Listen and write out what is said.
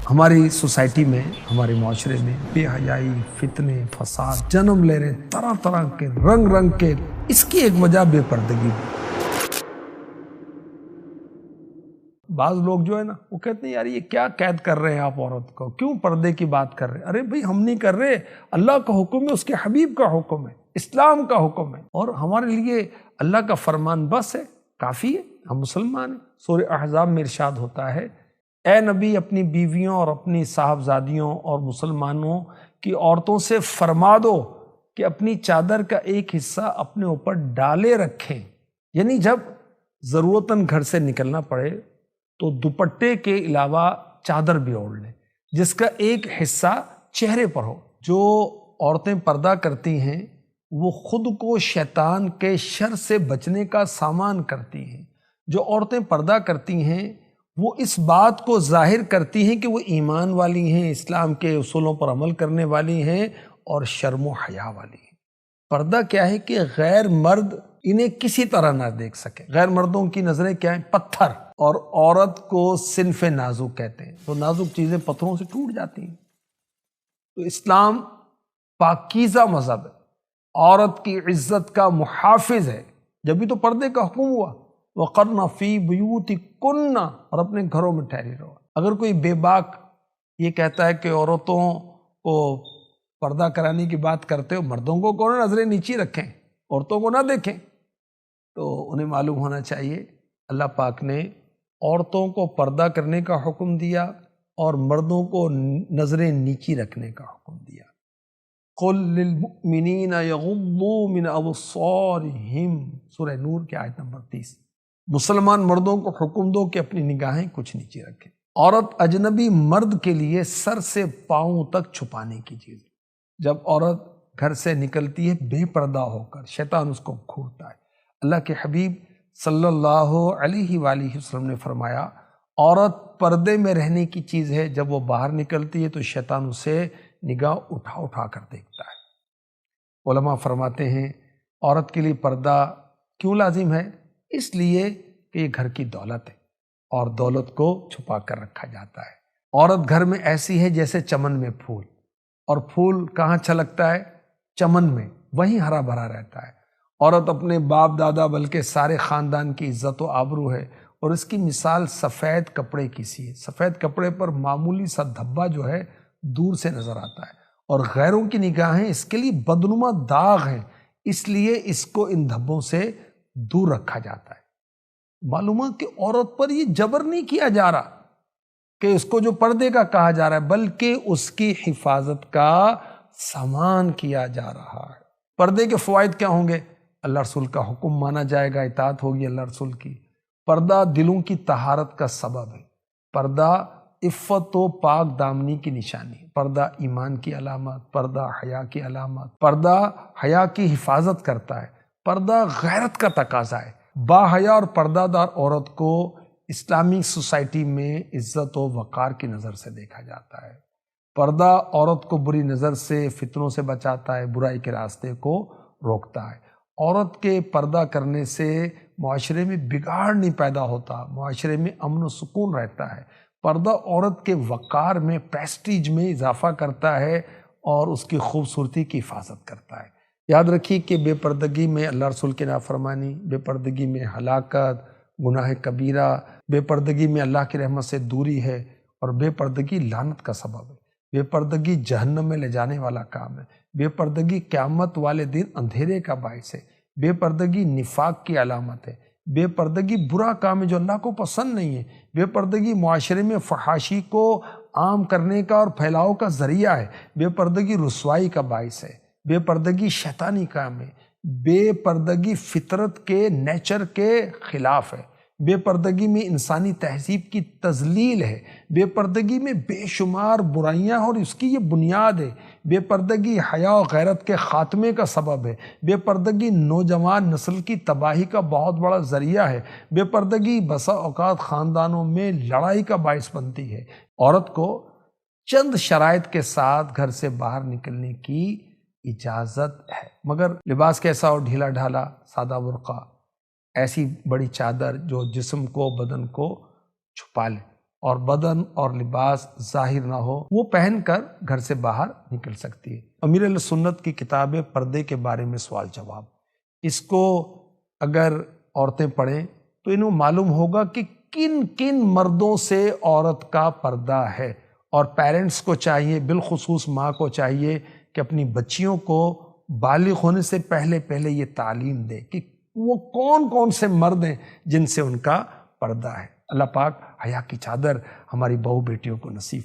ہماری سوسائٹی میں، ہمارے معاشرے میں بے حیائی، فتنے، فساد جنم لے رہے ہیں، طرح طرح کے رنگ رنگ کے۔ اس کی ایک وجہ بے پردگی بھی۔ بعض لوگ جو ہے نا وہ کہتے ہیں یار یہ کیا قید کر رہے ہیں آپ عورت کو، کیوں پردے کی بات کر رہے ہیں؟ ارے بھائی ہم نہیں کر رہے، اللہ کا حکم ہے، اس کے حبیب کا حکم ہے، اسلام کا حکم ہے، اور ہمارے لیے اللہ کا فرمان بس ہے، کافی ہے، ہم مسلمان ہیں۔ سورہ احزاب میں ارشاد ہوتا ہے، اے نبی اپنی بیویوں اور اپنی صاحبزادیوں اور مسلمانوں کی عورتوں سے فرما دو کہ اپنی چادر کا ایک حصہ اپنے اوپر ڈالے رکھیں، یعنی جب ضرورتاً گھر سے نکلنا پڑے تو دوپٹے کے علاوہ چادر بھی اوڑھ لیں جس کا ایک حصہ چہرے پر ہو۔ جو عورتیں پردہ کرتی ہیں وہ خود کو شیطان کے شر سے بچنے کا سامان کرتی ہیں۔ جو عورتیں پردہ کرتی ہیں وہ اس بات کو ظاہر کرتی ہیں کہ وہ ایمان والی ہیں، اسلام کے اصولوں پر عمل کرنے والی ہیں اور شرم و حیا والی ہیں۔ پردہ کیا ہے کہ غیر مرد انہیں کسی طرح نہ دیکھ سکے۔ غیر مردوں کی نظریں کیا ہیں؟ پتھر، اور عورت کو صنف نازک کہتے ہیں، تو نازک چیزیں پتھروں سے ٹوٹ جاتی ہیں۔ تو اسلام پاکیزہ مذہب ہے، عورت کی عزت کا محافظ ہے، جبھی تو پردے کا حکم ہوا، وَقَرْنَ فِي بُيُوتِكُنَّ، اور اپنے گھروں میں ٹھہری رہو۔ اگر کوئی بے باک یہ کہتا ہے کہ عورتوں کو پردہ کرانے کی بات کرتے ہو، مردوں کو کون نظریں نیچی رکھیں، عورتوں کو نہ دیکھیں، تو انہیں معلوم ہونا چاہیے اللہ پاک نے عورتوں کو پردہ کرنے کا حکم دیا اور مردوں کو نظریں نیچی رکھنے کا حکم دیا۔ قُل لِّلْمُؤْمِنِينَ يَغُضُّوا مِنْ أَبْصَارِهِمْ، سورہ نور کی آیت نمبر 30۔ مسلمان مردوں کو حکم دو کہ اپنی نگاہیں کچھ نیچے رکھیں۔ عورت اجنبی مرد کے لیے سر سے پاؤں تک چھپانے کی چیز ہے۔ جب عورت گھر سے نکلتی ہے بے پردہ ہو کر، شیطان اس کو گھورتا ہے۔ اللہ کے حبیب صلی اللہ علیہ وآلہ وسلم نے فرمایا، عورت پردے میں رہنے کی چیز ہے، جب وہ باہر نکلتی ہے تو شیطان اسے نگاہ اٹھا اٹھا کر دیکھتا ہے۔ علماء فرماتے ہیں عورت کے لیے پردہ کیوں لازم ہے؟ اس لیے کہ یہ گھر کی دولت ہے اور دولت کو چھپا کر رکھا جاتا ہے۔ عورت گھر میں ایسی ہے جیسے چمن میں پھول، اور پھول کہاں چھلکتا ہے؟ چمن میں، وہیں ہرا بھرا رہتا ہے۔ عورت اپنے باپ دادا بلکہ سارے خاندان کی عزت و آبرو ہے، اور اس کی مثال سفید کپڑے کی سی ہے۔ سفید کپڑے پر معمولی سا دھبا جو ہے دور سے نظر آتا ہے، اور غیروں کی نگاہیں اس کے لیے بدنما داغ ہیں، اس لیے اس کو ان دھبوں سے دور رکھا جاتا ہے۔ معلوم ہے کہ عورت پر یہ جبر نہیں کیا جا رہا کہ اس کو جو پردے کا کہا جا رہا ہے، بلکہ اس کی حفاظت کا سامان کیا جا رہا ہے۔ پردے کے فوائد کیا ہوں گے؟ اللہ رسول کا حکم مانا جائے گا، اطاعت ہوگی اللہ رسول کی۔ پردہ دلوں کی طہارت کا سبب ہے۔ پردہ عفت و پاک دامنی کی نشانی ہے۔ پردہ ایمان کی علامت، پردہ حیا کی علامت، پردہ حیا کی حفاظت کرتا ہے۔ پردہ غیرت کا تقاضا ہے۔ با حیا اور پردہ دار عورت کو اسلامی سوسائٹی میں عزت و وقار کی نظر سے دیکھا جاتا ہے۔ پردہ عورت کو بری نظر سے، فتنوں سے بچاتا ہے، برائی کے راستے کو روکتا ہے۔ عورت کے پردہ کرنے سے معاشرے میں بگاڑ نہیں پیدا ہوتا، معاشرے میں امن و سکون رہتا ہے۔ پردہ عورت کے وقار میں، پریسٹیج میں اضافہ کرتا ہے اور اس کی خوبصورتی کی حفاظت کرتا ہے۔ یاد رکھیے کہ بے پردگی میں اللہ رسول کی نافرمانی، بے پردگی میں ہلاکت، گناہ کبیرہ، بے پردگی میں اللہ کی رحمت سے دوری ہے، اور بے پردگی لعنت کا سبب ہے۔ بے پردگی جہنم میں لے جانے والا کام ہے۔ بے پردگی قیامت والے دن اندھیرے کا باعث ہے۔ بے پردگی نفاق کی علامت ہے۔ بے پردگی برا کام ہے جو اللہ کو پسند نہیں ہے۔ بے پردگی معاشرے میں فحاشی کو عام کرنے کا اور پھیلاؤ کا ذریعہ ہے۔ بے پردگی رسوائی کا باعث ہے۔ بے پردگی شیطانی کام ہے۔ بے پردگی فطرت کے، نیچر کے خلاف ہے۔ بے پردگی میں انسانی تہذیب کی تذلیل ہے۔ بے پردگی میں بے شمار برائیاں اور اس کی یہ بنیاد ہے۔ بے پردگی حیا و غیرت کے خاتمے کا سبب ہے۔ بے پردگی نوجوان نسل کی تباہی کا بہت بڑا ذریعہ ہے۔ بے پردگی بسا اوقات خاندانوں میں لڑائی کا باعث بنتی ہے۔ عورت کو چند شرائط کے ساتھ گھر سے باہر نکلنے کی اجازت ہے، مگر لباس کیسا ہو؟ ڈھیلا ڈھالا، سادہ برقع، ایسی بڑی چادر جو جسم کو، بدن کو چھپا لے، اور بدن اور لباس ظاہر نہ ہو وہ پہن کر گھر سے باہر نکل سکتی ہے۔ امیر اہل سنت کی کتاب پردے کے بارے میں سوال جواب، اس کو اگر عورتیں پڑھیں تو انہیں معلوم ہوگا کہ کن کن مردوں سے عورت کا پردہ ہے، اور پیرنٹس کو چاہیے، بالخصوص ماں کو چاہیے کہ اپنی بچیوں کو بالغ ہونے سے پہلے یہ تعلیم دے کہ وہ کون کون سے مرد ہیں جن سے ان کا پردہ ہے۔ اللہ پاک حیا کی چادر ہماری بہو بیٹیوں کو نصیب